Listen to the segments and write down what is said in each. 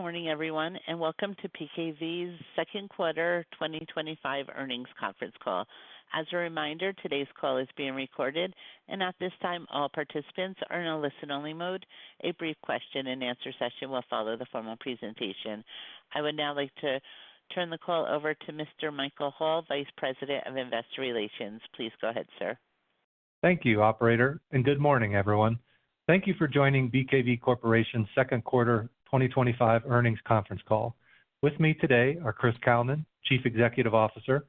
morning, everyone, and welcome to BKV's second quarter 2025 earnings conference call. As a reminder, today's call is being recorded, and at this time, all participants are in a listen-only mode. A brief question-and-answer session will follow the formal presentation. I would now like to turn the call over to Mr. Michael Hall, Vice President of Investor Relations. Please go ahead, sir. Thank you, Operator, and good morning, everyone. Thank you for joining BKV Corporation's second quarter 2025 earnings conference call. With me today are Chris Kalnin, Chief Executive Officer,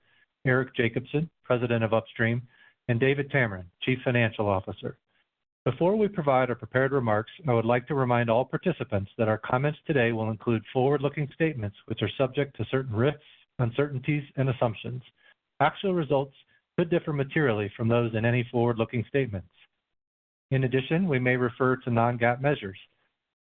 Eric Jacobson, President of Upstream, and David Tameron, Chief Financial Officer. Before we provide our prepared remarks, I would like to remind all participants that our comments today will include forward-looking statements which are subject to certain risks, uncertainties, and assumptions. Actual results could differ materially from those in any forward-looking statements. In addition, we may refer to non-GAAP measures.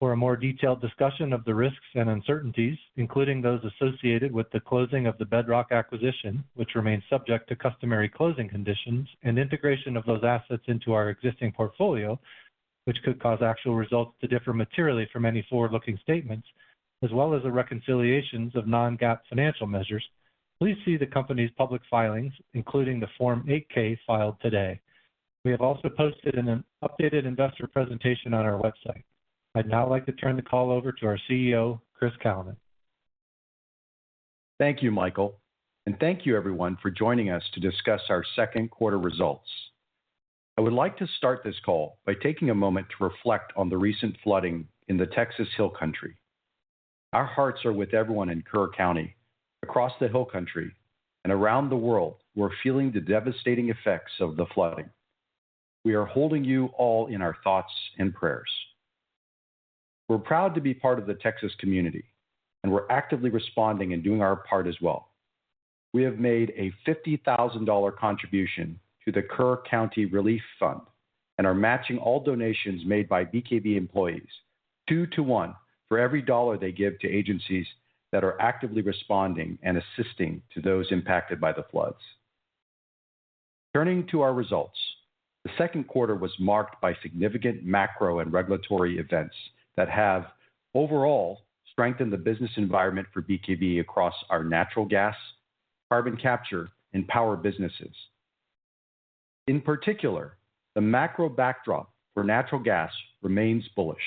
For a more detailed discussion of the risks and uncertainties, including those associated with the closing of the Bedrock acquisition, which remains subject to customary closing conditions, and integration of those assets into our existing portfolio, which could cause actual results to differ materially from any forward-looking statements, as well as the reconciliations of non-GAAP financial measures, please see the company's public filings, including the Form 8-K filed today. We have also posted an updated investor presentation on our website. I'd now like to turn the call over to our CEO, Chris Kalnin. Thank you, Michael, and thank you, everyone, for joining us to discuss our second quarter results. I would like to start this call by taking a moment to reflect on the recent flooding in the Texas Hill Country. Our hearts are with everyone in Kerr County, across the Hill Country, and around the world who are feeling the devastating effects of the flooding. We are holding you all in our thoughts and prayers. We're proud to be part of the Texas community, and we're actively responding and doing our part as well. We have made a $50,000 contribution to the Kerr County Relief Fund and are matching all donations made by BKV employees 2-to-1 for every dollar they give to agencies that are actively responding and assisting to those impacted by the floods. Turning to our results, the second quarter was marked by significant macro and regulatory events that have, overall, strengthened the business environment for BKV across our natural gas, carbon capture, and power businesses. In particular, the macro backdrop for natural gas remains bullish.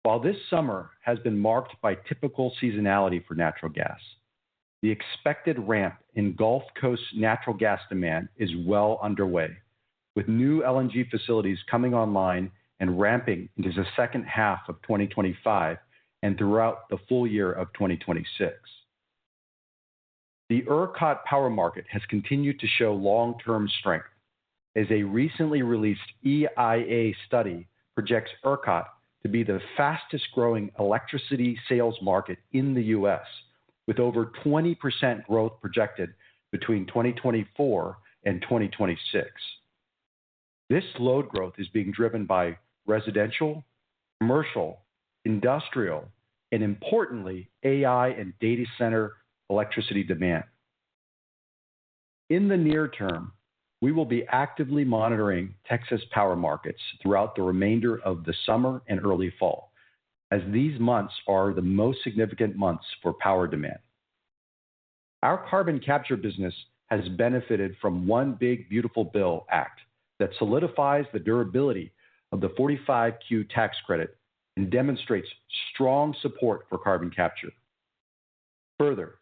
While this summer has been marked by typical seasonality for natural gas, the expected ramp in Gulf Coast natural gas demand is well underway, with new LNG facilities coming online and ramping into the second half of 2025 and throughout the full year of 2026. The ERCOT power market has continued to show long-term strength, as a recently released EIA study projects ERCOT to be the fastest-growing electricity sales market in the U.S., with over 20% growth projected between 2024 and 2026. This load growth is being driven by residential, commercial, industrial, and importantly, AI and data center electricity demand. In the near term, we will be actively monitoring Texas power markets throughout the remainder of the summer and early fall, as these months are the most significant months for power demand. Our carbon capture business has benefited from One Big Beautiful Bill Act that solidifies the durability of the 45Q tax credit and demonstrates strong support for carbon capture. Further,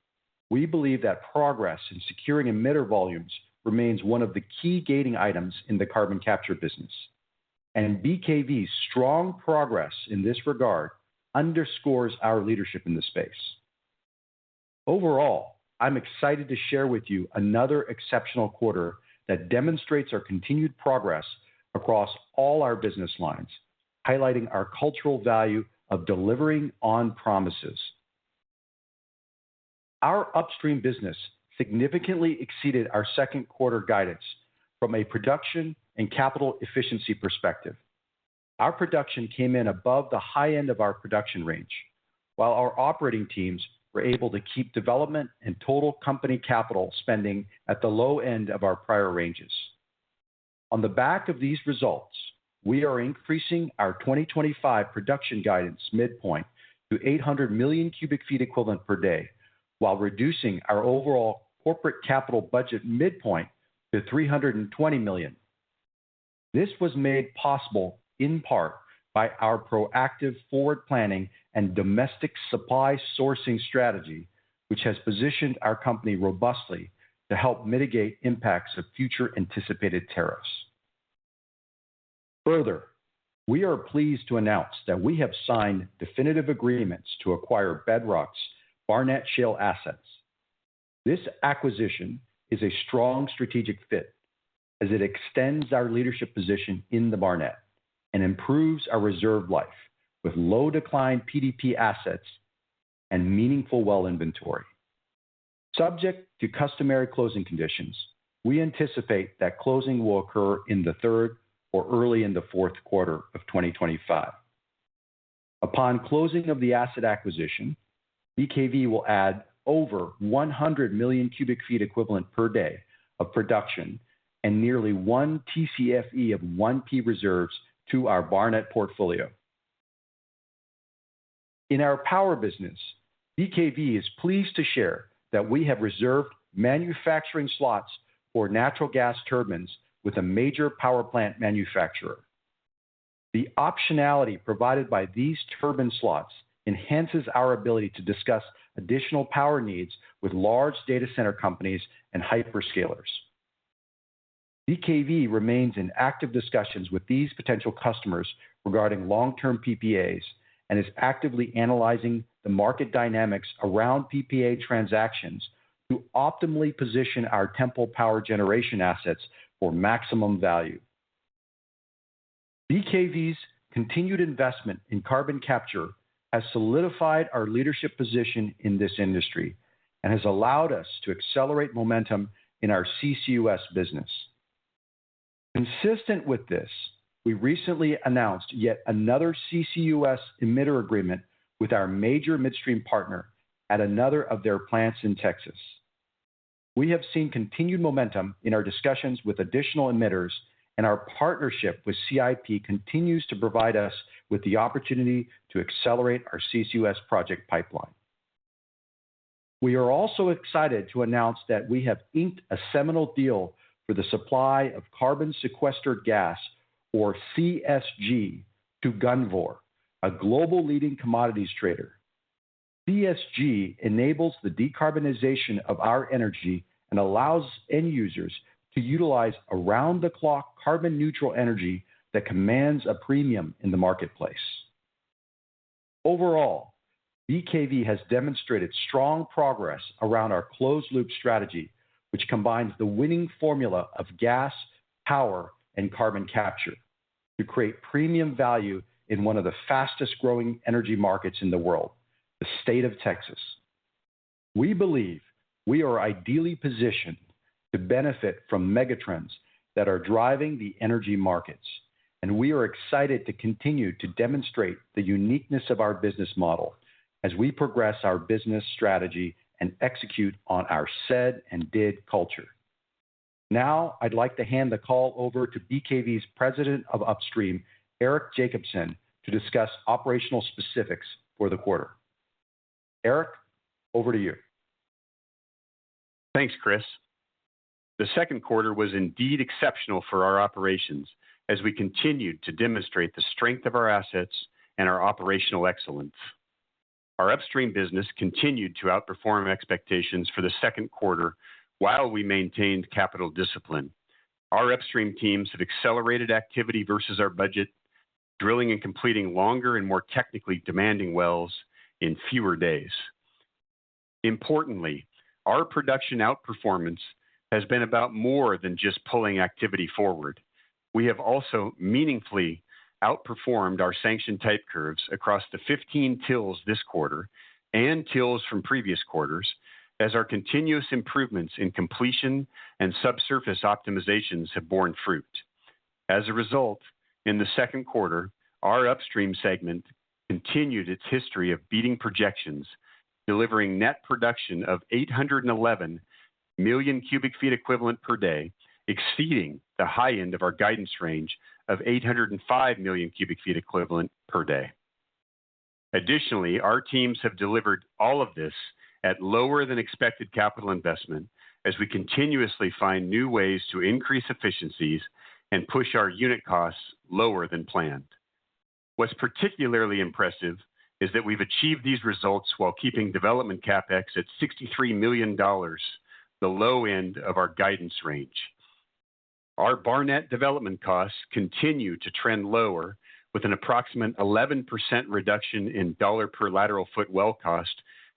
we believe that progress in securing emitter volumes remains one of the key gating items in the carbon capture business, and BKV's strong progress in this regard underscores our leadership in the space. Overall, I'm excited to share with you another exceptional quarter that demonstrates our continued progress across all our business lines, highlighting our cultural value of delivering on promises. Our upstream business significantly exceeded our second quarter guidance from a production and capital efficiency perspective. Our production came in above the high end of our production range, while our operating teams were able to keep development and total company capital spending at the low end of our prior ranges. On the back of these results, we are increasing our 2025 production guidance midpoint to 800 million cubic feet equivalent per day, while reducing our overall corporate capital budget midpoint to $320 million. This was made possible in part by our proactive forward planning and domestic supply sourcing strategy, which has positioned our company robustly to help mitigate impacts of future anticipated tariffs. Further, we are pleased to announce that we have signed definitive agreements to acquire Bedrock's Barnett Shale assets. This acquisition is a strong strategic fit as it extends our leadership position in the Barnett and improves our reserve life with low decline PDP assets and meaningful well inventory. Subject to customary closing conditions, we anticipate that closing will occur in the third or early in the fourth quarter of 2025. Upon closing of the asset acquisition, BKV will add over 100 million cubic feet equivalent per day of production and nearly 1 TCFE of 1P reserves to our Barnett portfolio. In our power business, BKV is pleased to share that we have reserved manufacturing slots for natural gas turbines with a major power plant manufacturer. The optionality provided by these turbine slots enhances our ability to discuss additional power needs with large data center companies and hyperscalers. BKV remains in active discussions with these potential customers regarding long-term PPAs and is actively analyzing the market dynamics around PPA transactions to optimally position our Temple power generation assets for maximum value. BKV's continued investment in carbon capture has solidified our leadership position in this industry and has allowed us to accelerate momentum in our CCUS business. Consistent with this, we recently announced yet another CCUS emitter agreement with our major midstream partner at another of their plants in Texas. We have seen continued momentum in our discussions with additional emitters, and our partnership with CIP continues to provide us with the opportunity to accelerate our CCUS project pipeline. We are also excited to announce that we have inked a seminal deal for the supply of carbon sequestered gas, or CSG, to Gunvor, a global leading commodities trader. CSG enables the decarbonization of our energy and allows end users to utilize around-the-clock carbon-neutral energy that commands a premium in the marketplace. Overall, BKV has demonstrated strong progress around our closed-loop strategy, which combines the winning formula of gas, power, and carbon capture to create premium value in one of the fastest-growing energy markets in the world, the state of Texas. We believe we are ideally positioned to benefit from megatrends that are driving the energy markets, and we are excited to continue to demonstrate the uniqueness of our business model as we progress our business strategy and execute on our said and did culture. Now, I'd like to hand the call over to BKV's President of Upstream, Eric Jacobson, to discuss operational specifics for the quarter. Eric, over to you. Thanks, Chris. The second quarter was indeed exceptional for our operations as we continued to demonstrate the strength of our assets and our operational excellence. Our upstream business continued to outperform expectations for the second quarter while we maintained capital discipline. Our upstream teams have accelerated activity versus our budget, drilling and completing longer and more technically demanding wells in fewer days. Importantly, our production outperformance has been about more than just pulling activity forward. We have also meaningfully outperformed our sanction type curves across the 15 TILs this quarter and TILs from previous quarters, as our continuous improvements in completion and subsurface optimizations have borne fruit. As a result, in the second quarter, our upstream segment continued its history of beating projections, delivering net production of 811 million cubic feet equivalent per day, exceeding the high end of our guidance range of 805 million cubic feet equivalent per day. Additionally, our teams have delivered all of this at lower than expected capital investment as we continuously find new ways to increase efficiencies and push our unit costs lower than planned. What's particularly impressive is that we've achieved these results while keeping development CapEx at $63 million, the low end of our guidance range. Our Barnett development costs continue to trend lower with an approximate 11% reduction in dollar per lateral foot well cost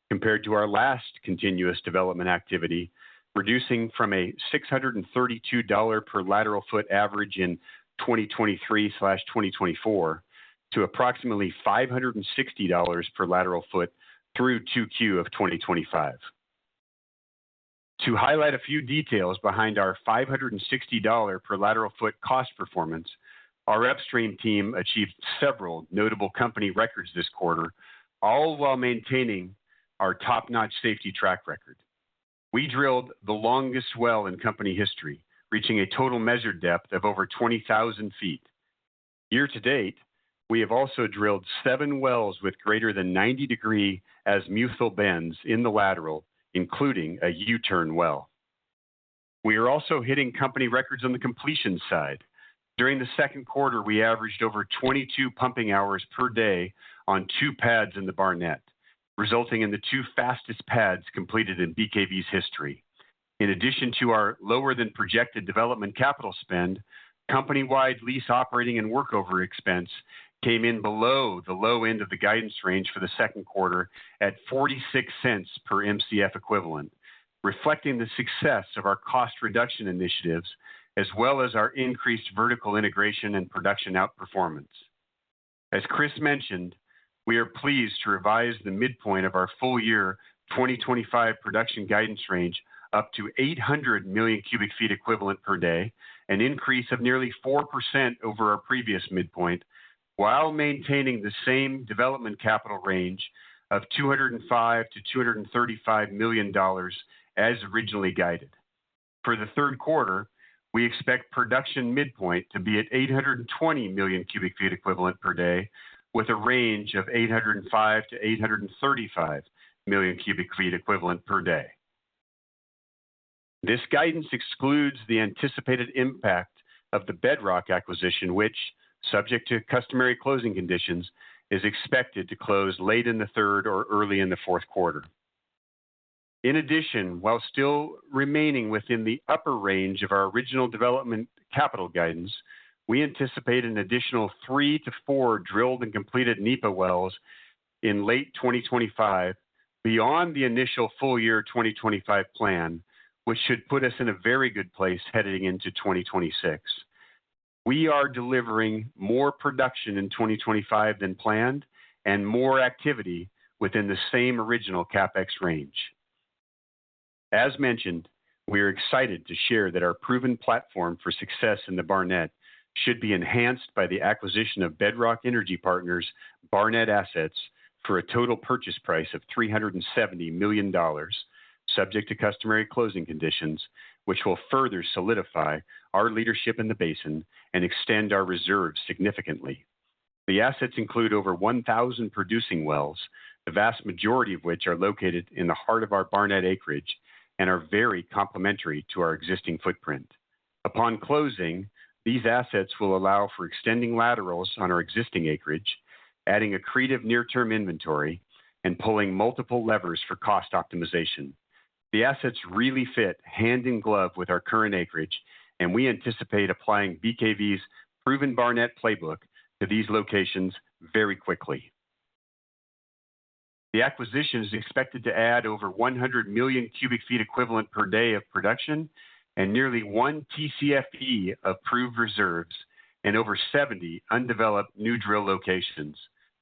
compared to our last continuous development activity, reducing from a $632 per lateral foot average in 2023/2024 to approximately $560 per lateral foot through 2Q of 2025. To highlight a few details behind our $560 per lateral foot cost performance, our upstream team achieved several notable company records this quarter, all while maintaining our top-notch safety track record. We drilled the longest well in company history, reaching a total measured depth of over 20,000 feet. Year to date, we have also drilled 7 wells with greater than 90-degree azimuthal bends in the lateral, including a U-turn well. We are also hitting company records on the completion side. During the second quarter, we averaged over 22 pumping hours per day on 2 pads in the Barnett, resulting in the 2 fastest pads completed in BKV's history. In addition to our lower than projected development capital spend, company-wide lease operating and workover expense came in below the low end of the guidance range for the second quarter at 46 cents per MCF equivalent, reflecting the success of our cost reduction initiatives as well as our increased vertical integration and production outperformance. As Chris mentioned, we are pleased to revise the midpoint of our full year 2025 production guidance range up to 800 million cubic feet equivalent per day, an increase of nearly 4% over our previous midpoint, while maintaining the same development capital range of $205 to $235 million as originally guided. For the third quarter, we expect production midpoint to be at 820 million cubic feet equivalent per day, with a range of 805 to 835 million cubic feet equivalent per day. This guidance excludes the anticipated impact of the Bedrock acquisition, which, subject to customary closing conditions, is expected to close late in the third or early in the fourth quarter. In addition, while still remaining within the upper range of our original development capital guidance, we anticipate an additional 3 to 4 drilled and completed NEPA wells in late 2025 beyond the initial full year 2025 plan, which should put us in a very good place heading into 2026. We are delivering more production in 2025 than planned and more activity within the same original CapEx range. As mentioned, we are excited to share that our proven platform for success in the Barnett should be enhanced by the acquisition of Bedrock Energy Partners' Barnett assets for a total purchase price of $370 million, subject to customary closing conditions, which will further solidify our leadership in the basin and extend our reserves significantly. The assets include over 1,000 producing wells, the vast majority of which are located in the heart of our Barnett acreage and are very complementary to our existing footprint. Upon closing, these assets will allow for extending laterals on our existing acreage, adding accretive near-term inventory, and pulling multiple levers for cost optimization. The assets really fit hand in glove with our current acreage, and we anticipate applying BKV's proven Barnett playbook to these locations very quickly. The acquisition is expected to add over 100 million cubic feet equivalent per day of production and nearly 1 TCFE of proved reserves and over 70 undeveloped new drill locations,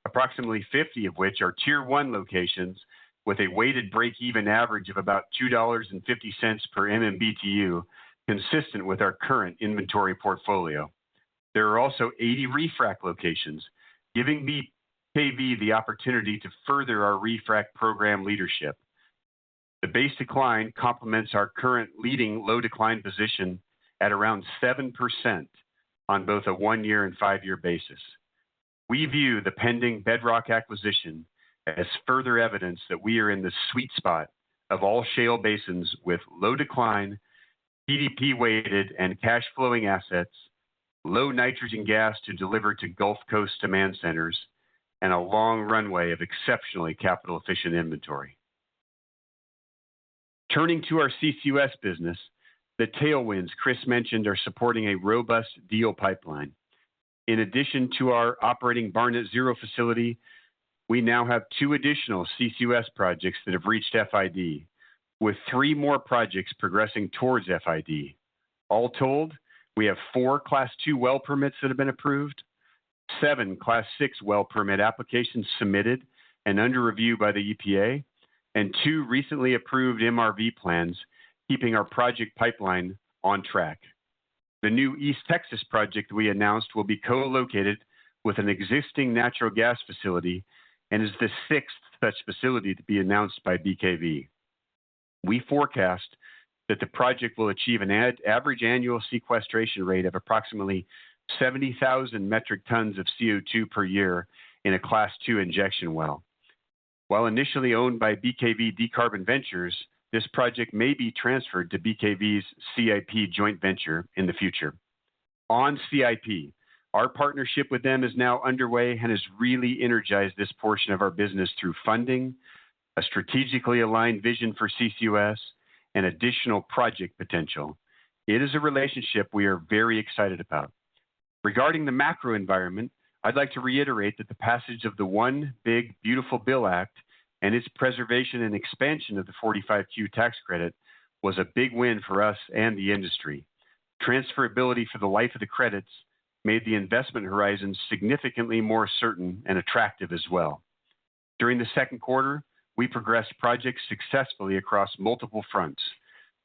approximately 50 of which are Tier 1 locations with a weighted break-even average of about $2.50 per MMBTU, consistent with our current inventory portfolio. There are also 80 refrac locations, giving BKV the opportunity to further our refrac program leadership. The base decline complements our current leading low decline position at around 7% on both a 1-year and 5-year basis. We view the pending Bedrock acquisition as further evidence that we are in the sweet spot of all shale basins with low decline, PDP-weighted and cash-flowing assets, low nitrogen gas to deliver to Gulf Coast demand centers, and a long runway of exceptionally capital-efficient inventory. Turning to our CCUS business, the tailwinds Chris mentioned are supporting a robust deal pipeline. In addition to our operating Barnett Zero facility, we now have 2 additional CCUS projects that have reached FID, with 3 more projects progressing towards FID. All told, we have 4 Class 2 well permits that have been approved, 7 Class 6 well permit applications submitted and under review by the EPA, and 2 recently approved MRV plans, keeping our project pipeline on track. The new East Texas project we announced will be co-located with an existing natural gas facility and is the 6th such facility to be announced by BKV. We forecast that the project will achieve an average annual sequestration rate of approximately 70,000 metric tons of CO2 per year in a Class 2 injection well. While initially owned by BKV Decarbon Ventures, this project may be transferred to BKV's CIP joint venture in the future. On CIP, our partnership with them is now underway and has really energized this portion of our business through funding, a strategically aligned vision for CCUS, and additional project potential. It is a relationship we are very excited about. Regarding the macro environment, I'd like to reiterate that the passage of the One Big Beautiful Bill Act and its preservation and expansion of the 45Q tax credit was a big win for us and the industry. Transferability for the life of the credits made the investment horizon significantly more certain and attractive as well. During the second quarter, we progressed projects successfully across multiple fronts.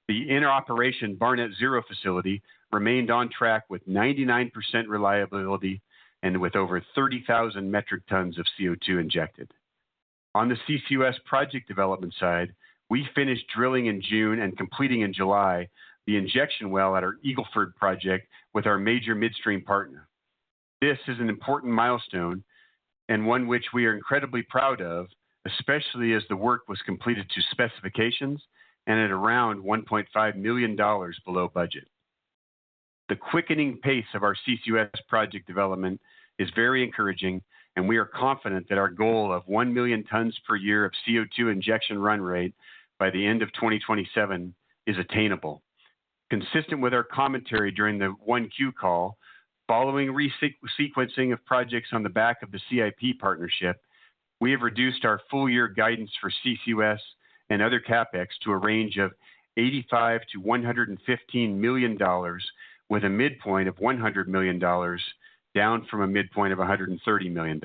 The in-operation Barnett Zero facility remained on track with 99% reliability and with over 30,000 metric tons of CO2 injected. On the CCUS project development side, we finished drilling in June and completing in July the injection well at our Eagleford project with our major midstream partner. This is an important milestone and one which we are incredibly proud of, especially as the work was completed to specifications and at around $1.5 million below budget. The quickening pace of our CCUS project development is very encouraging, and we are confident that our goal of 1 million tons per year of CO2 injection run rate by the end of 2027 is attainable. Consistent with our commentary during the 1Q call, following sequencing of projects on the back of the CIP partnership, we have reduced our full-year guidance for CCUS and other CapEx to a range of $85 to $115 million, with a midpoint of $100 million, down from a midpoint of $130 million.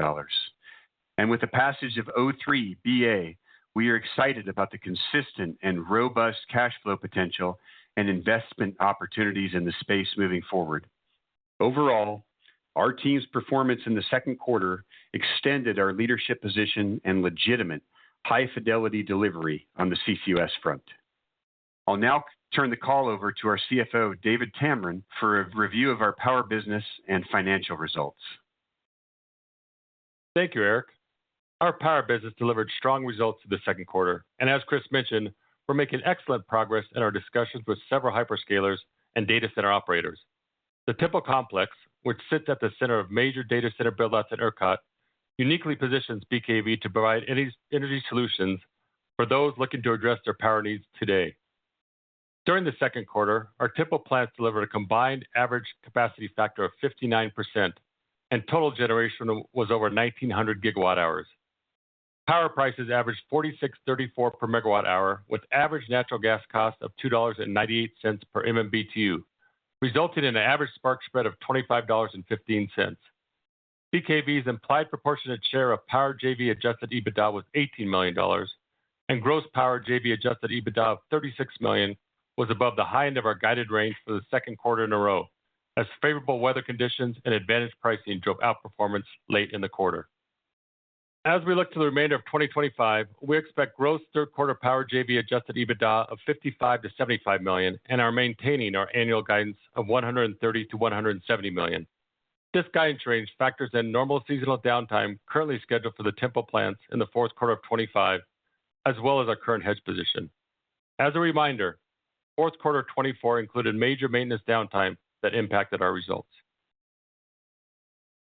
And with the passage of O3BA, we are excited about the consistent and robust cash flow potential and investment opportunities in the space moving forward. Overall, our team's performance in the second quarter extended our leadership position and legitimate high-fidelity delivery on the CCUS front. I'll now turn the call over to our CFO, David Tameron, for a review of our power business and financial results. Thank you, Eric. Our power business delivered strong results in the second quarter, and as Chris mentioned, we're making excellent progress in our discussions with several hyperscalers and data center operators. The Temple Complex, which sits at the center of major data center build-outs at ERCOT, uniquely positions BKV to provide energy solutions for those looking to address their power needs today. During the second quarter, our Temple plants delivered a combined average capacity factor of 59%, and total generation was over 1,900 gigawatt hours. Power prices averaged $46.34 per megawatt hour, with average natural gas cost of $2.98 per MMBTU, resulting in an average spark spread of $25.15. BKV's implied proportionate share of power JV adjusted EBITDA was $18 million, and gross power JV adjusted EBITDA of $36 million was above the high end of our guided range for the second quarter in a row, as favorable weather conditions and advantage pricing drove outperformance late in the quarter. As we look to the remainder of 2025, we expect gross third quarter power JV adjusted EBITDA of $55 to $75 million and are maintaining our annual guidance of $130 to $170 million. This guidance range factors in normal seasonal downtime currently scheduled for the Temple plants in the fourth quarter of 25, as well as our current hedge position. As a reminder, fourth quarter 24 included major maintenance downtime that impacted our results.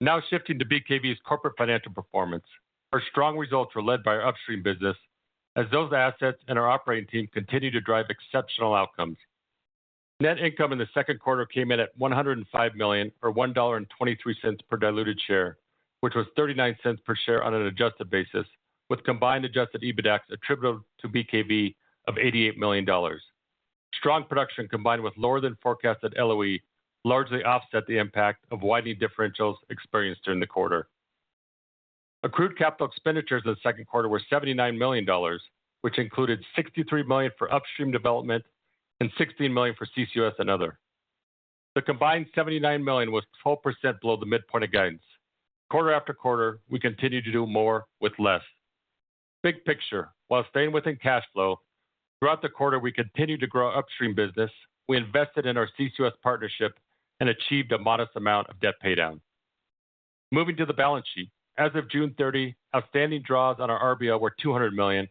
Now shifting to BKV's corporate financial performance. Our strong results were led by our upstream business, as those assets and our operating team continue to drive exceptional outcomes. Net income in the second quarter came in at $105 million, or $1.23 per diluted share, which was 39 cents per share on an adjusted basis, with combined adjusted EBITDAX attributable to BKV of $88 million. Strong production combined with lower than forecasted LOE largely offset the impact of widening differentials experienced during the quarter. Accrued capital expenditures in the second quarter were $79 million, which included $63 million for upstream development and $16 million for CCUS and other. The combined $79 million was 12% below the midpoint of guidance. Quarter after quarter, we continue to do more with less. Big picture, while staying within cash flow, throughout the quarter we continued to grow our upstream business, we invested in our CCUS partnership, and achieved a modest amount of debt paydown. Moving to the balance sheet, as of June 30, outstanding draws on our RBL were $200 million,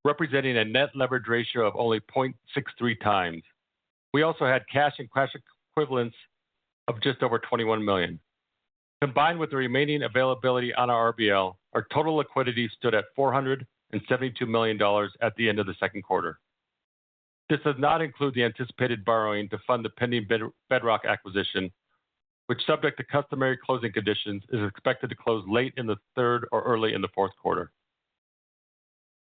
representing a net leverage ratio of only 0.63 times. We also had cash and cash equivalents of just over $21 million. Combined with the remaining availability on our RBL, our total liquidity stood at $472 million at the end of the second quarter. This does not include the anticipated borrowing to fund the pending Bedrock acquisition, which, subject to customary closing conditions, is expected to close late in the third or early in the fourth quarter.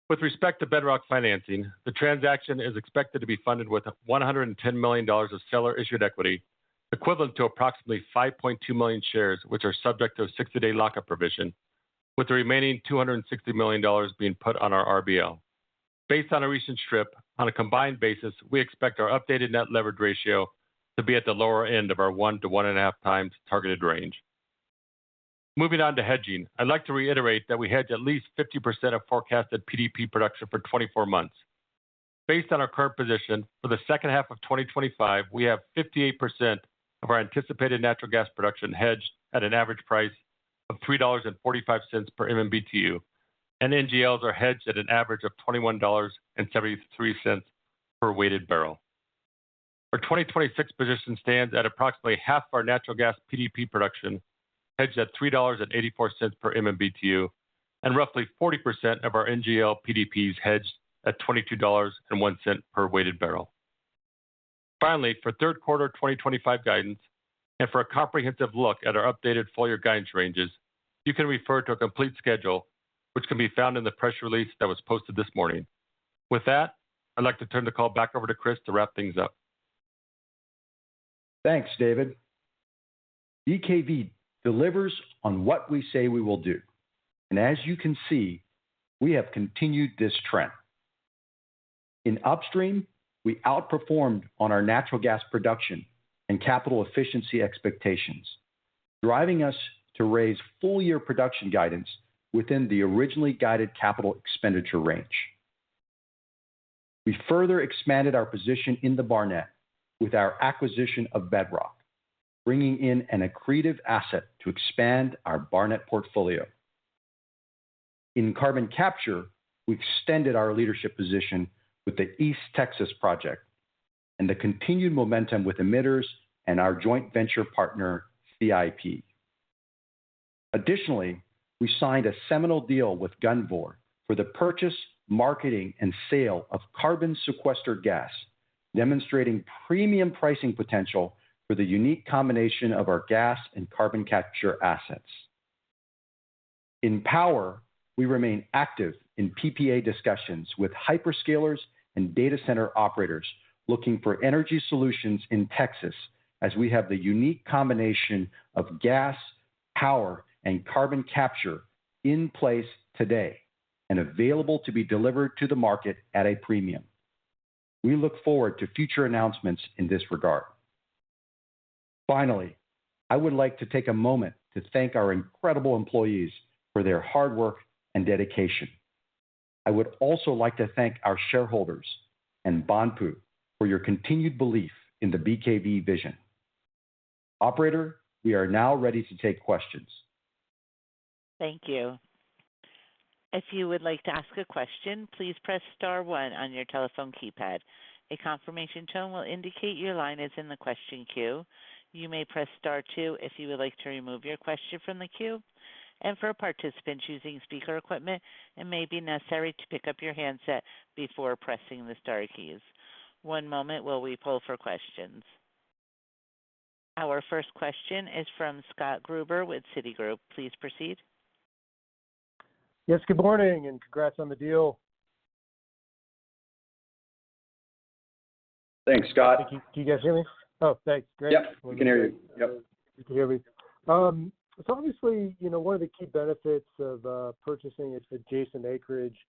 With respect to Bedrock financing, the transaction is expected to be funded with $110 million of seller-issued equity, equivalent to approximately 5.2 million shares, which are subject to a 60-day lockup provision, with the remaining $260 million being put on our RBL. Based on a recent strip, on a combined basis, we expect our updated net leverage ratio to be at the lower end of our 1 to 1.5 times targeted range. Moving on to hedging, I'd like to reiterate that we hedge at least 50% of forecasted PDP production for 24 months. Based on our current position, for the second half of 2025, we have 58% of our anticipated natural gas production hedged at an average price of $3.45 per MMBTU, and NGLs are hedged at an average of $21.73 per weighted barrel. Our 2026 position stands at approximately half of our natural gas PDP production, hedged at $3.84 per MMBTU, and roughly 40% of our NGL PDPs hedged at $22.01 per weighted barrel. Finally, for third quarter 2025 guidance, and for a comprehensive look at our updated full-year guidance ranges, you can refer to a complete schedule, which can be found in the press release that was posted this morning. With that, I'd like to turn the call back over to Chris to wrap things up. Thanks, David. BKV delivers on what we say we will do, and as you can see, we have continued this trend. In upstream, we outperformed on our natural gas production and capital efficiency expectations, driving us to raise full-year production guidance within the originally guided capital expenditure range. We further expanded our position in the Barnett with our acquisition of Bedrock, bringing in an accretive asset to expand our Barnett portfolio. In carbon capture, we extended our leadership position with the East Texas project and the continued momentum with emitters and our joint venture partner, CIP. Additionally, we signed a seminal deal with Gunvor for the purchase, marketing, and sale of carbon sequestered gas, demonstrating premium pricing potential for the unique combination of our gas and carbon capture assets. In power, we remain active in PPA discussions with hyperscalers and data center operators looking for energy solutions in Texas, as we have the unique combination of gas, power, and carbon capture in place today and available to be delivered to the market at a premium. We look forward to future announcements in this regard. Finally, I would like to take a moment to thank our incredible employees for their hard work and dedication. I would also like to thank our shareholders and Banpu for your continued belief in the BKV vision. Operator, We are now ready to take questions. Thank you. If you would like to ask a question, please press star one on your telephone keypad. A confirmation tone will indicate your line is in the question queue. You may press star two if you would like to remove your question from the queue. And for participants using speaker equipment, it may be necessary to pick up your handset before pressing the star keys. One moment while we poll for questions. Our first question is from Scott Gruber with Citigroup. Please proceed. Yes, good morning, and congrats on the deal. Thanks, Scott. Can you guys hear me? Oh, thanks. Great. Yep, we can hear you. Yep. You can hear me. So obviously, one of the key benefits of purchasing adjacent acreage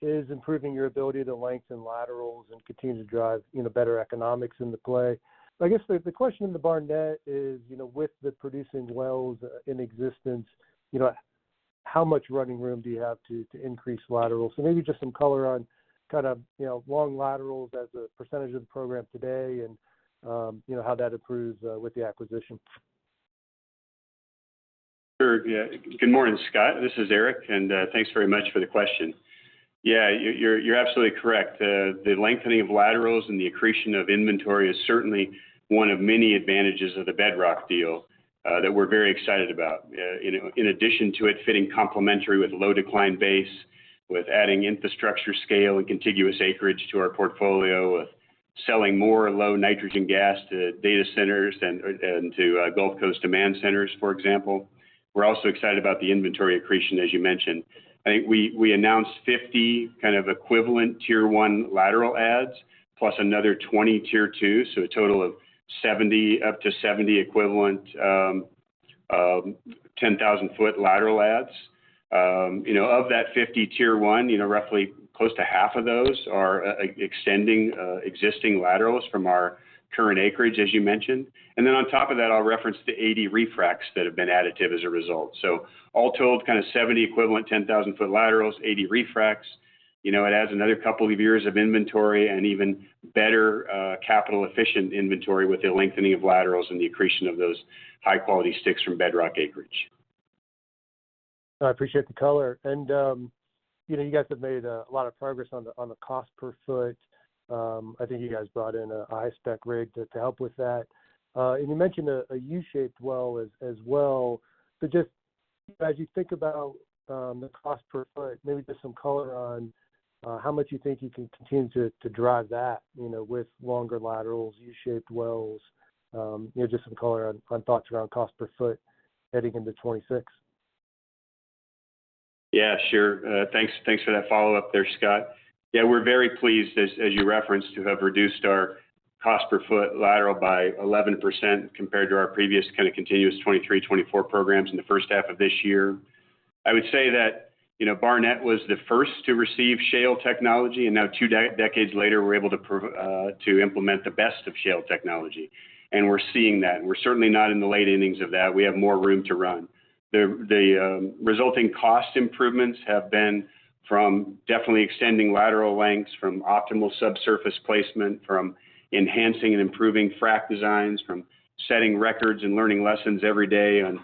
is improving your ability to lengthen laterals and continue to drive, better economics in the play. I guess the question in the Barnett is, with the producing wells in existence, how much running room do you have to increase laterals? So maybe just some color on kind of, long laterals as a percentage of the program today and, how that improves with the acquisition. Sure. Yeah. Good morning, Scott. This is Eric, and thanks very much for the question. Yeah, you're absolutely correct. The lengthening of laterals and the accretion of inventory is certainly one of many advantages of the Bedrock deal that we're very excited about. In addition to it fitting complementary with low decline base, with adding infrastructure scale and contiguous acreage to our portfolio, with selling more low nitrogen gas to data centers and to Gulf Coast demand centers, for example. We're also excited about the inventory accretion, as you mentioned. I think we announced 50 kind of equivalent Tier 1 lateral adds, plus another 20 Tier 2, so a total of 70, up to 70 equivalent 10,000-foot lateral adds. Of that 50 Tier 1, roughly close to half of those are extending existing laterals from our current acreage, as you mentioned. And then on top of that, I'll reference the 80 refracs that have been additive as a result. So all told, kind of 70 equivalent 10,000-foot laterals, 80 refracs. It adds another couple of years of inventory and even better capital efficient inventory with the lengthening of laterals and the accretion of those high quality sticks from Bedrock acreage. I appreciate the color. And, you guys have made a lot of progress on the cost per foot. I think you guys brought in a high-spec rig to help with that. And you mentioned a U-shaped well as well. So just as you think about the cost per foot, maybe just some color on how much you think you can continue to drive that, with longer laterals, U-shaped wells, just some color on thoughts around cost per foot heading into 26. Yeah, sure. Thanks for that follow-up there, Scott. Yeah, we're very pleased, as you referenced, to have reduced our cost per foot lateral by 11% compared to our previous kind of continuous 23-24 programs in the first half of this year. I would say that, Barnett was the first to receive shale technology, and now 2 decades later, we're able to implement the best of shale technology. And we're seeing that. And we're certainly not in the late innings of that. We have more room to run. The resulting cost improvements have been from definitely extending lateral lengths, from optimal subsurface placement, from enhancing and improving frac designs, from setting records and learning lessons every day on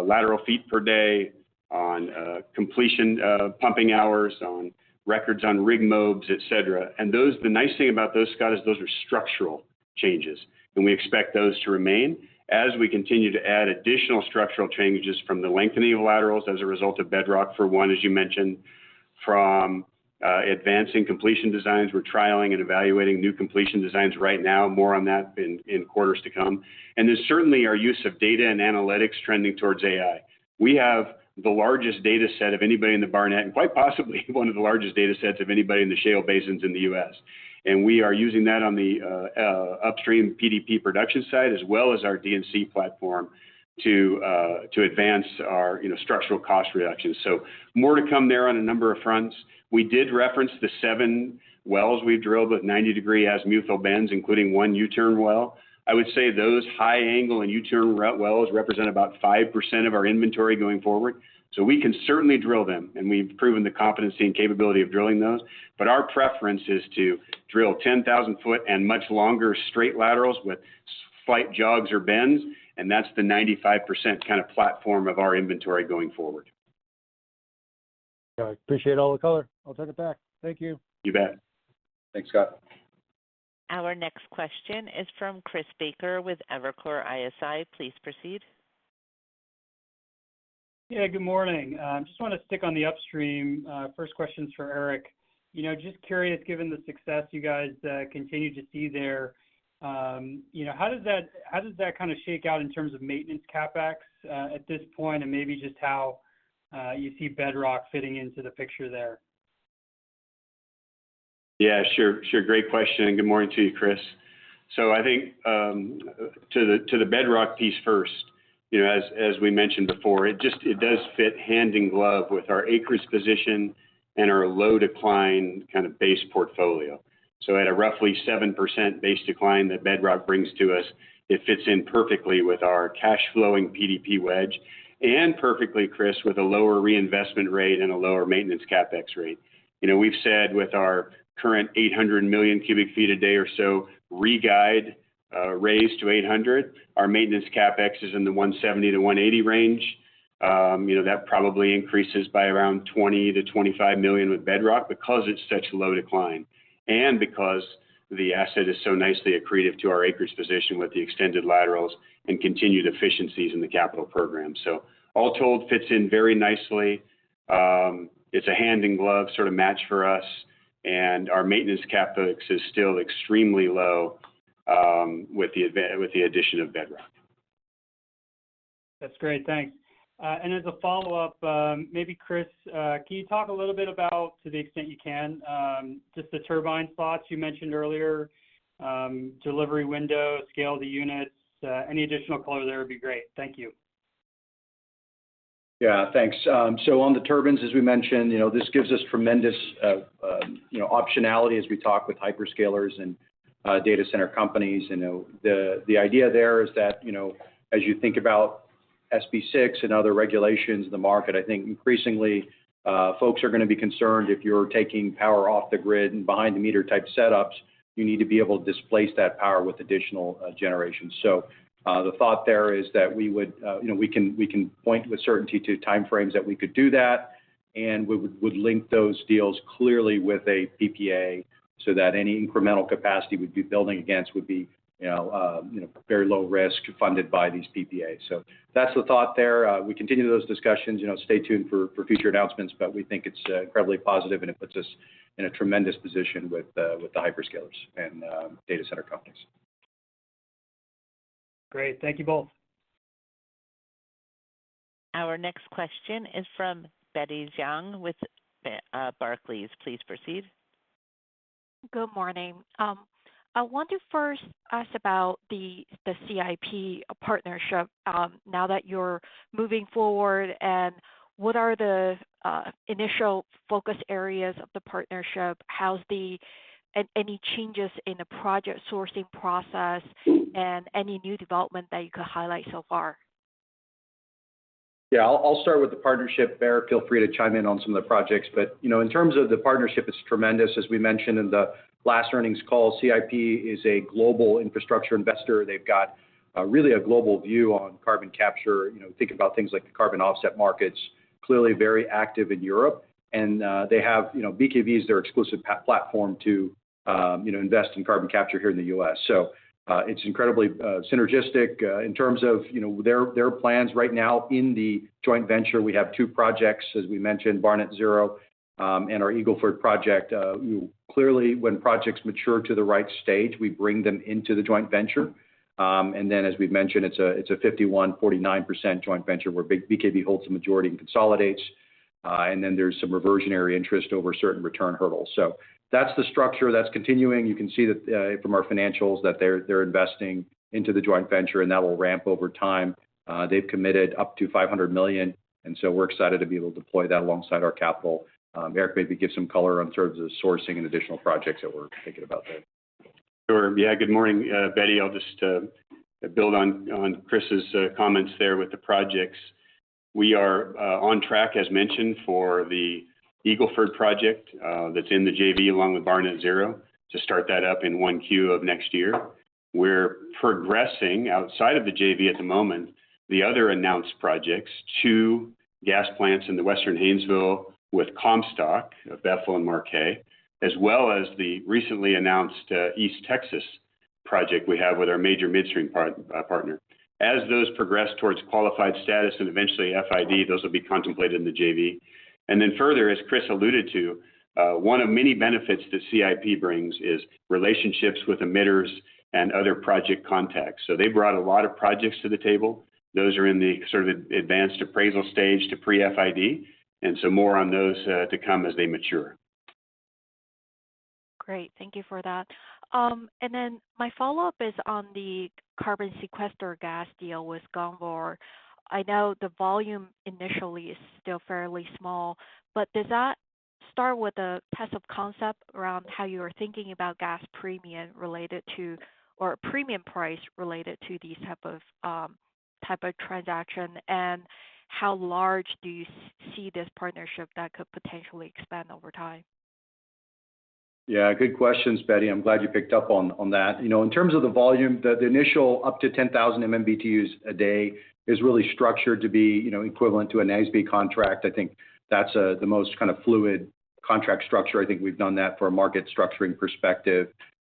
lateral feet per day, on completion pumping hours, on records on rig mobs, et cetera. And the nice thing about those, Scott, is those are structural changes, and we expect those to remain as we continue to add additional structural changes from the lengthening of laterals as a result of Bedrock, for one, as you mentioned, from advancing completion designs. We're trialing and evaluating new completion designs right now, more on that in quarters to come. And there's certainly our use of data and analytics trending towards AI. We have the largest data set of anybody in the Barnett, and quite possibly one of the largest data sets of anybody in the shale basins in the U.S. And we are using that on the upstream PDP production side, as well as our D&C platform to advance our structural cost reductions. So more to come there on a number of fronts. We did reference the 7 wells we've drilled with 90-degree azimuthal bends, including 1 U-turn well. I would say those high angle and U-turn wells represent about 5% of our inventory going forward. So we can certainly drill them, and we've proven the competency and capability of drilling those. But our preference is to drill 10,000 foot and much longer straight laterals with slight jogs or bends, and that's the 95% kind of platform of our inventory going forward. I appreciate all the color. I'll take it back. Thank you. You bet. Thanks, Scott. Our next question is from Chris Baker with Evercore ISI. Please proceed. Yeah, good morning. Just want to stick on the upstream. First question's for Eric. Just curious, given the success you guys continue to see there, how does that kind of shake out in terms of maintenance capex at this point, and maybe just how you see Bedrock fitting into the picture there? Yeah, sure. Great question, and good morning to you, Chris. So I think to the Bedrock piece first, as we mentioned before, it does fit hand in glove with our acreage position and our low decline kind of base portfolio. So at a roughly 7% base decline that Bedrock brings to us, it fits in perfectly with our cash flowing PDP wedge, and perfectly, Chris, with a lower reinvestment rate and a lower maintenance capex rate. We've said with our current 800 million cubic feet a day or so re-guide raised to 800, our maintenance capex is in the 170 to 180 range. That probably increases by around 20 to 25 million with Bedrock because it's such low decline, and because the asset is so nicely accretive to our acreage position with the extended laterals and continued efficiencies in the capital program. So all told, fits in very nicely. It's a hand in glove sort of match for us, and our maintenance capex is still extremely low with the addition of Bedrock. That's great, thanks. And as a follow-up, maybe Chris, can you talk a little bit about, to the extent you can, just the turbine slots you mentioned earlier, delivery window, scale of the units, any additional color there would be great. Thank you. Yeah, thanks. So on the turbines, as we mentioned, this gives us tremendous, optionality as we talk with hyperscalers and data center companies. The idea there is that, as you think about SB6 and other regulations in the market, I think increasingly folks are going to be concerned if you're taking power off the grid and behind the meter type setups, you need to be able to displace that power with additional generation. So the thought there is that we would, we can point with certainty to timeframes that we could do that, and we would link those deals clearly with a PPA so that any incremental capacity we'd be building against would be very low risk funded by these PPAs. So that's the thought there. We continue those discussions. Stay tuned for future announcements, but we think it's incredibly positive, and it puts us in a tremendous position with the hyperscalers and data center companies. Great. Thank you both. Our next question is from Betty Jiang with Barclays. Please proceed. Good morning. I want to first ask about the CIP partnership now that you're moving forward, and what are the initial focus areas of the partnership? How's any changes in the project sourcing process, and any new development that you could highlight so far? Yeah, I'll start with the partnership. Bear, feel free to chime in on some of the projects. But, in terms of the partnership, it's tremendous. As we mentioned in the last earnings call, CIP is a global infrastructure investor. They've got really a global view on carbon capture. Think about things like the carbon offset markets, clearly very active in Europe. And they have, BKV is their exclusive platform to, invest in carbon capture here in the U.S. So it's incredibly synergistic in terms of, their plans right now in the joint venture. We have two projects, as we mentioned, Barnett Zero and our Eagle Ford project. Clearly, when projects mature to the right stage, we bring them into the joint venture. And then, as we've mentioned, it's a 51-49% joint venture where BKV holds the majority and consolidates. And then there's some reversionary interest over certain return hurdles. So that's the structure that's continuing. You can see that from our financials that they're investing into the joint venture, and that will ramp over time. They've committed up to $500 million, and so we're excited to be able to deploy that alongside our capital. Eric, maybe give some color on terms of sourcing and additional projects that we're thinking about there. Sure. Yeah. Good morning, Betty. I'll just build on Chris's comments there with the projects. We are on track, as mentioned, for the Eagle Ford project that's in the JV along with Barnett Zero to start that up in 1Q of next year. We're progressing outside of the JV at the moment, the other announced projects, 2 gas plants in the Western Haynesville with Comstock of Bethel and Marquez, as well as the recently announced East Texas project we have with our major midstream partner. As those progress towards qualified status and eventually FID, those will be contemplated in the JV. And then further, as Chris alluded to, one of many benefits that CIP brings is relationships with emitters and other project contacts. So they brought a lot of projects to the table. Those are in the sort of advanced appraisal stage to pre-FID, and so more on those to come as they mature. Great. Thank you for that. And then my follow-up is on the carbon sequester gas deal with Gunvor. I know the volume initially is still fairly small, but does that start with a test of concept around how you are thinking about gas premium related to, or premium price related to these type of transaction, and how large do you see this partnership that could potentially expand over time? Yeah, good questions, Betty. I'm glad you picked up on that. In terms of the volume, the initial up to 10,000 MMBTUs a day is really structured to be, equivalent to a NASB contract. I think that's the most kind of fluid contract structure. I think we've done that for a market structuring perspective.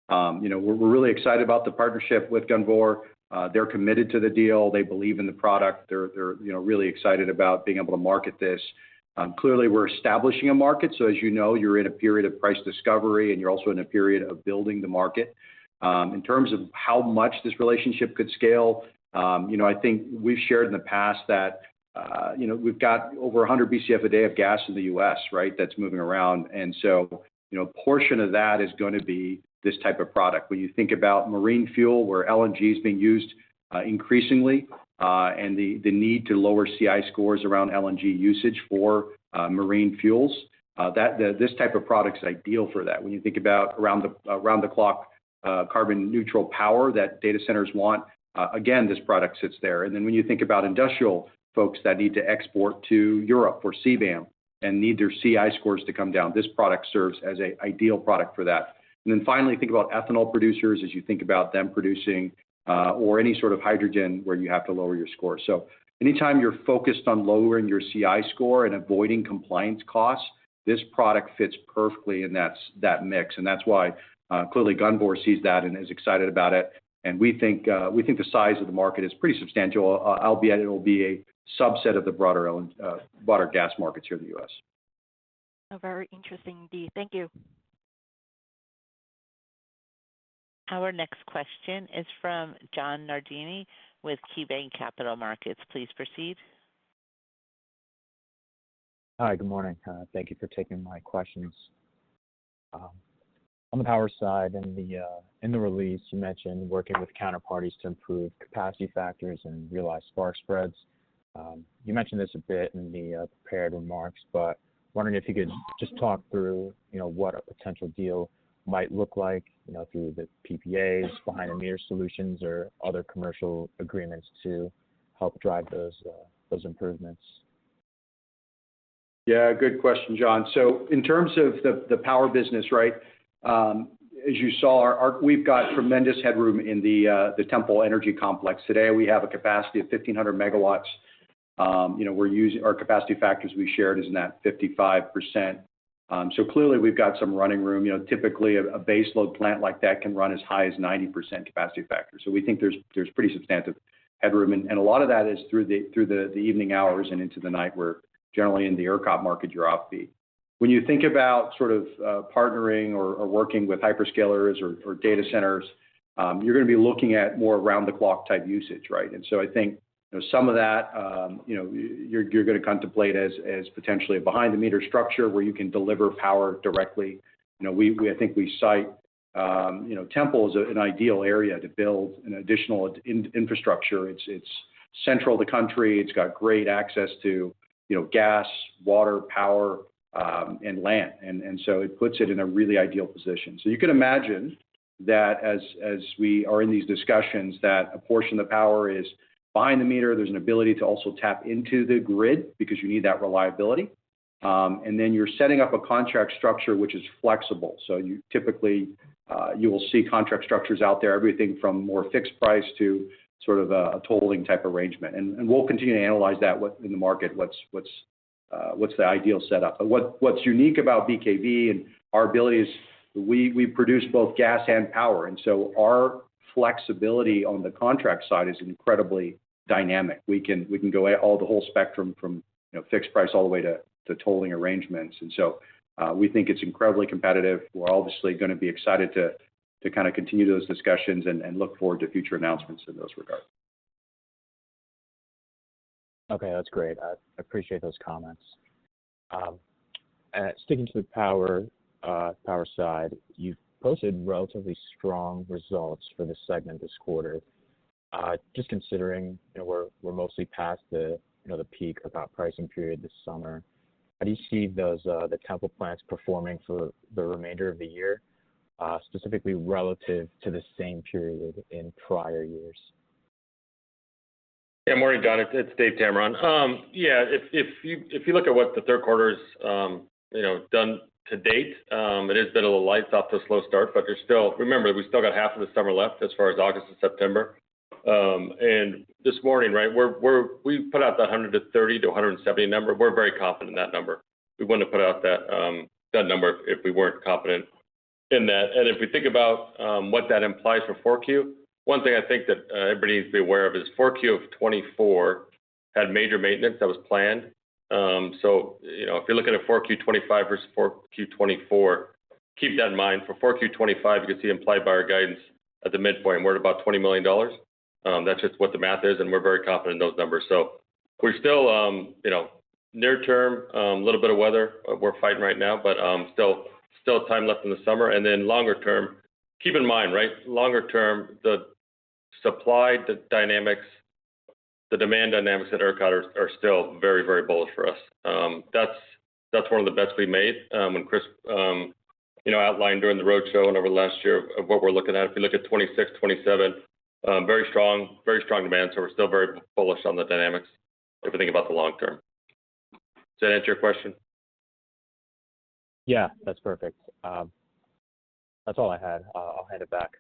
We're really excited about the partnership with Gunvor. They're committed to the deal. They believe in the product. They're really excited about being able to market this. Clearly, we're establishing a market. So as you know, you're in a period of price discovery, and you're also in a period of building the market. In terms of how much this relationship could scale, I think we've shared in the past that, we've got over 100 BCF a day of gas in the U.S., right, that's moving around. And so, a portion of that is going to be this type of product. When you think about marine fuel, where LNG is being used increasingly, and the need to lower CI scores around LNG usage for marine fuels, this type of product is ideal for that. When you think about around the clock carbon neutral power that data centers want, again, this product sits there. And then when you think about industrial folks that need to export to Europe for CBAM and need their CI scores to come down, this product serves as an ideal product for that. And then finally, think about ethanol producers as you think about them producing or any sort of hydrogen where you have to lower your score. So anytime you're focused on lowering your CI score and avoiding compliance costs, this product fits perfectly in that mix. And that's why clearly Gunvor sees that and is excited about it. And we think the size of the market is pretty substantial, albeit it will be a subset of the broader gas markets here in the U.S. Very interesting indeed. Thank you. Our next question is from John Nardini with KeyBanc Capital Markets. Please proceed. Hi, good morning. Thank you for taking my questions. On the power side, in the release, you mentioned working with counterparties to improve capacity factors and realize spark spreads. You mentioned this a bit in the prepared remarks, but wondering if you could just talk through, what a potential deal might look like, through the PPAs, behind the meter solutions, or other commercial agreements to help drive those improvements. Yeah, good question, John. So in terms of the power business, right, as you saw, we've got tremendous headroom in the Temple Energy Complex. Today, we have a capacity of 1,500 megawatts. We're using our capacity factors we shared is in that 55%. So clearly, we've got some running room. Typically a base load plant like that can run as high as 90% capacity factor. So we think there's pretty substantive headroom, and a lot of that is through the evening hours and into the night, where generally in the ERCOT market you're off peak. When you think about sort of partnering or working with hyperscalers or data centers, you're going to be looking at more around-the-clock type usage, right? And so I think some of that, you're going to contemplate as potentially a behind-the-meter structure where you can deliver power directly. I think we cite, Temple is an ideal area to build an additional infrastructure. It's central to the country. It's got great access to, gas, water, power, and land. And so it puts it in a really ideal position. So you can imagine that as we are in these discussions, that a portion of the power is behind the meter. There's an ability to also tap into the grid because you need that reliability. And then you're setting up a contract structure which is flexible. So you typically, you will see contract structures out there, everything from more fixed price to sort of a tolling type arrangement. And we'll continue to analyze that in the market, what's the ideal setup. But what's unique about BKV and our ability is we produce both gas and power. And so our flexibility on the contract side is incredibly dynamic. We can go all the whole spectrum from fixed price all the way to tolling arrangements. And so we think it's incredibly competitive. We're obviously going to be excited to kind of continue those discussions and look forward to future announcements in those regards. Okay, that's great. I appreciate those comments. Sticking to the power side, you've posted relatively strong results for this segment this quarter. Just considering we're mostly past the peak of that pricing period this summer, how do you see the Temple plants performing for the remainder of the year, specifically relative to the same period in prior years? Yeah, morning, John. It's Dave Tameron. If you look at what the third quarter's done to date, it has been a little light, off to a slow start, but remember we still got half of the summer left as far as August and September. And this morning, right, we put out that 130 to 170 number. We're very confident in that number. We wouldn't have put out that number if we weren't confident in that. And if we think about what that implies for 4Q, one thing I think that everybody needs to be aware of is 4Q of 24 had major maintenance that was planned. So if you're looking at 4Q 25 versus 4Q 24, keep that in mind. For 4Q 25, you can see implied by our guidance at the midpoint, we're at about $20 million. That's just what the math is, and we're very confident in those numbers. So we're still, near term, a little bit of weather we're fighting right now, but still time left in the summer. And then longer term, keep in mind, right, longer term, the supply dynamics, the demand dynamics at ERCOT are still very, very bullish for us. That's one of the bets we made when Chris, outlined during the roadshow and over the last year of what we're looking at. If you look at 26, 27, very strong demand. So we're still very bullish on the dynamics if we think about the long term. Does that answer your question? Yeah, that's perfect. That's all I had. I'll hand it back.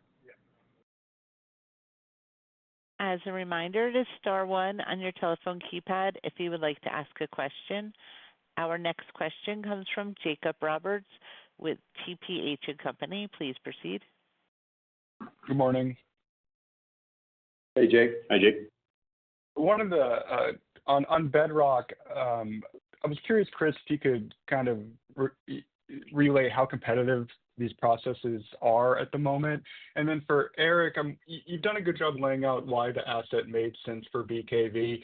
As a reminder, it is star one on your telephone keypad if you would like to ask a question. Our next question comes from Jacob Roberts with TPH & Company. Please proceed. Good morning. Hey, Jake. Hi, Jake. One of the on Bedrock, I was curious, Chris, if you could kind of relay how competitive these processes are at the moment. And then for Eric, you've done a good job laying out why the asset made sense for BKV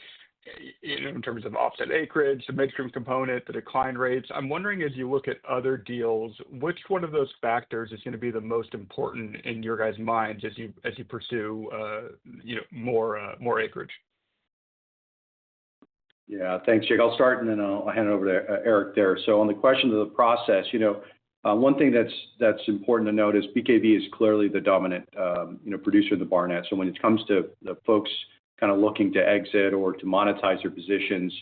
in terms of offset acreage, the midstream component, the decline rates. I'm wondering, as you look at other deals, which one of those factors is going to be the most important in your guys' minds as you pursue more acreage? Yeah, thanks, Jake. I'll start and then I'll hand it over to Eric there. So on the question of the process, one thing that's important to note is BKV is clearly the dominant producer in the Barnett. So when it comes to the folks kind of looking to exit or to monetize their positions,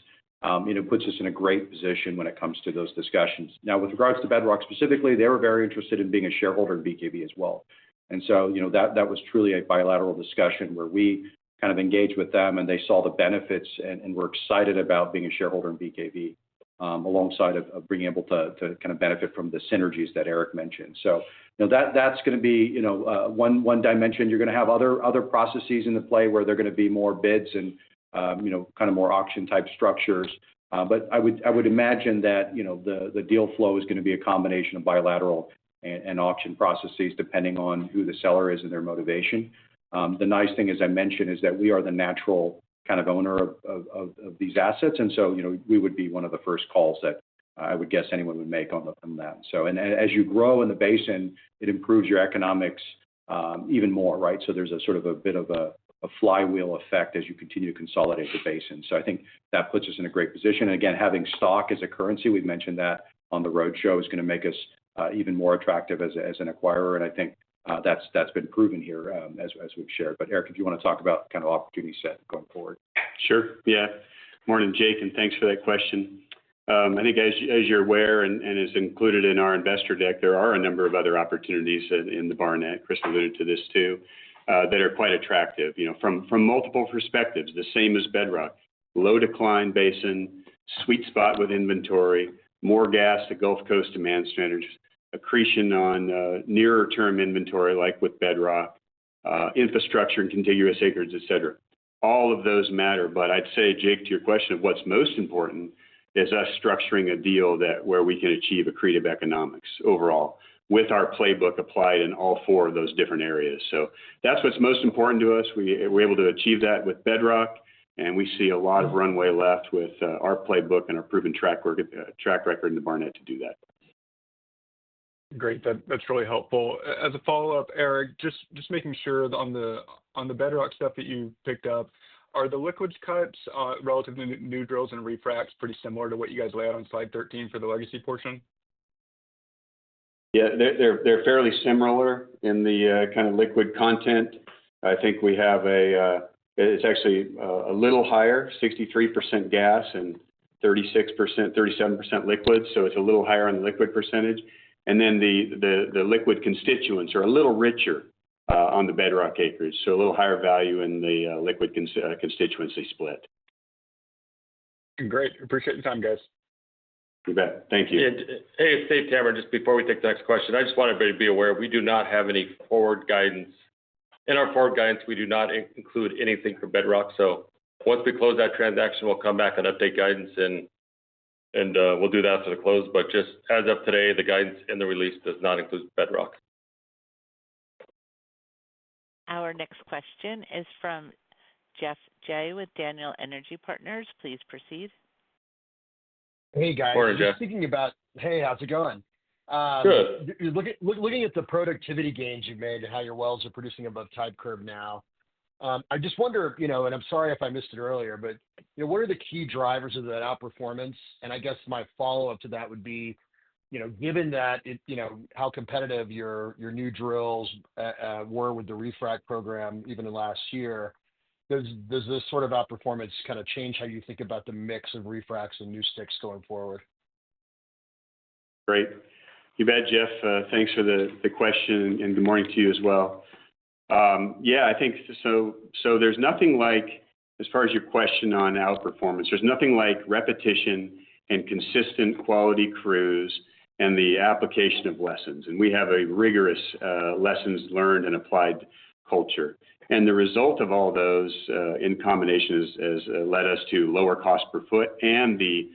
puts us in a great position when it comes to those discussions. Now, with regards to Bedrock specifically, they were very interested in being a shareholder in BKV as well. And so, that was truly a bilateral discussion where we kind of engaged with them and they saw the benefits and were excited about being a shareholder in BKV. Alongside of being able to kind of benefit from the synergies that Eric mentioned. So, that's going to be, one dimension. You're going to have other processes in the play where they're going to be more bids and, kind of more auction type structures. But I would imagine that, the deal flow is going to be a combination of bilateral and auction processes depending on who the seller is and their motivation. The nice thing, as I mentioned, is that we are the natural kind of owner of these assets. And so, we would be one of the first calls that I would guess anyone would make on that. So, and as you grow in the basin, it improves your economics even more, right? So there's a sort of a bit of a flywheel effect as you continue to consolidate the basin. So I think that puts us in a great position. And again, having stock as a currency, we've mentioned that on the roadshow, is going to make us even more attractive as an acquirer. And I think that's been proven here as we've shared. But Eric, if you want to talk about kind of opportunity set going forward. Sure. Yeah. Morning, Jake, and thanks for that question. I think as you're aware and is included in our investor deck, there are a number of other opportunities in the Barnett. Chris alluded to this too, that are quite attractive, from multiple perspectives, the same as Bedrock. Low decline basin, sweet spot with inventory, more gas to Gulf Coast demand standards, accretion on nearer term inventory like with Bedrock, infrastructure and contiguous acreage, et cetera. All of those matter, but I'd say, Jake, to your question of what's most important is us structuring a deal where we can achieve accretive economics overall with our playbook applied in all four of those different areas. So that's what's most important to us. We're able to achieve that with Bedrock, and we see a lot of runway left with our playbook and our proven track record in the Barnett to do that. Great. That's really helpful. As a follow-up, Eric, just making sure on the Bedrock stuff that you picked up, are the liquids cuts relative to new drills and refracs pretty similar to what you guys lay out on slide 13 for the legacy portion? Yeah, they're fairly similar in the kind of liquid content. I think we have it's actually a little higher, 63% gas and 37% liquid, so it's a little higher on the liquid percentage. And then the liquid constituents are a little richer on the Bedrock acreage, so a little higher value in the liquid constituency split. Great. Appreciate the time, guys. You bet. Thank you. Hey, it's Dave Tamer. Just before we take the next question, I just want everybody to be aware we do not have any forward guidance. In our forward guidance, we do not include anything for Bedrock. So once we close that transaction, we'll come back and update guidance, and we'll do that after the close. But just as of today, the guidance in the release does not include Bedrock. Our next question is from Jeff Jay with Daniel Energy Partners. Please proceed. Hey, guys. Morning, Just Jeff. thinking about, hey, how's it going? Good. You're looking at the productivity gains you've made and how your wells are producing above type curve now. I just wonder, and I'm sorry if I missed it earlier, but what are the key drivers of that outperformance? And I guess my follow-up to that would be, given that how competitive your new drills were with the refrac program even in last year, does this sort of outperformance kind of change how you think about the mix of refracs and new sticks going forward? Great. You bet, Jeff. Thanks for the question, and good morning to you as well. I think so. So there's nothing like, as far as your question on outperformance, there's nothing like repetition and consistent quality crews and the application of lessons. And we have a rigorous lessons learned and applied culture. And the result of all those in combination has led us to lower cost per foot and the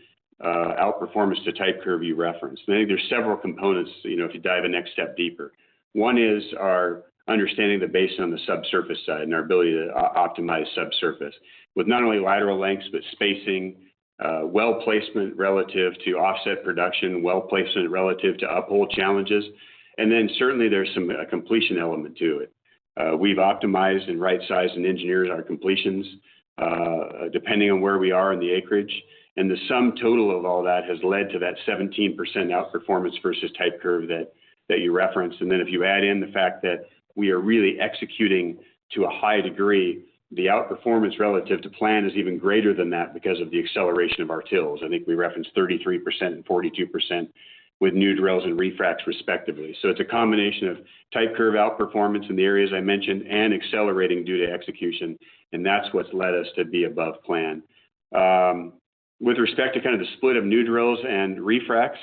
outperformance to type curve you referenced. And I think there's several components, if you dive a next step deeper. One is our understanding the basin on the subsurface side and our ability to optimize subsurface with not only lateral lengths, but spacing, well placement relative to offset production, well placement relative to uphole challenges. And then certainly there's a completion element to it. We've optimized and right-sized and engineered our completions depending on where we are in the acreage. And the sum total of all that has led to that 17% outperformance versus type curve that you referenced. And then if you add in the fact that we are really executing to a high degree, the outperformance relative to plan is even greater than that because of the acceleration of our tills. I think we referenced 33% and 42% with new drills and refracs respectively. So it's a combination of type curve outperformance in the areas I mentioned and accelerating due to execution. And that's what's led us to be above plan. With respect to kind of the split of new drills and refracs,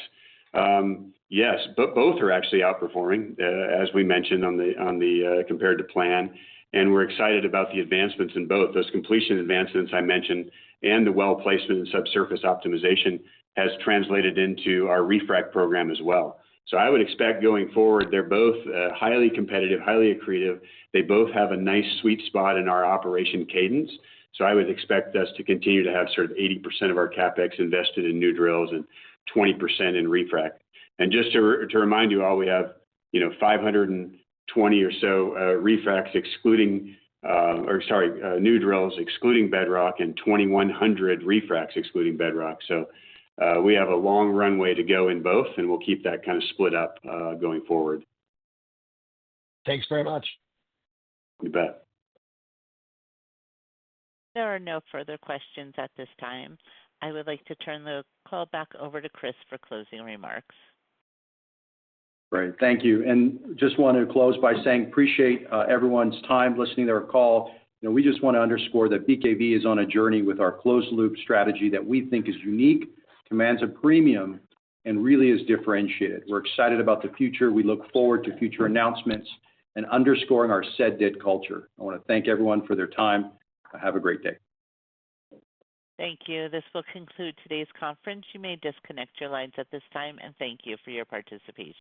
yes, but both are actually outperforming, as we mentioned on the compared to plan. And we're excited about the advancements in both. Those completion advancements I mentioned and the well placement and subsurface optimization has translated into our refrac program as well. So I would expect going forward, they're both highly competitive, highly accretive. They both have a nice sweet spot in our operation cadence. So I would expect us to continue to have sort of 80% of our CapEx invested in new drills and 20% in refrac. And just to remind you all, we have 520 or so refracs excluding, new drills excluding Bedrock and 2,100 refracs excluding Bedrock. So we have a long runway to go in both, and we'll keep that kind of split up going forward. Thanks very much. You bet. There are no further questions at this time. I would like to turn the call back over to Chris for closing remarks. Great. Thank you. And just want to close by saying appreciate everyone's time listening to our call. We just want to underscore that BKV is on a journey with our closed loop strategy that we think is unique, commands a premium, and really is differentiated. We're excited about the future. We look forward to future announcements and underscoring our said-did culture. I want to thank everyone for their time. Have a great day. Thank you. This will conclude today's conference. You may disconnect your lines at this time, and thank you for your participation.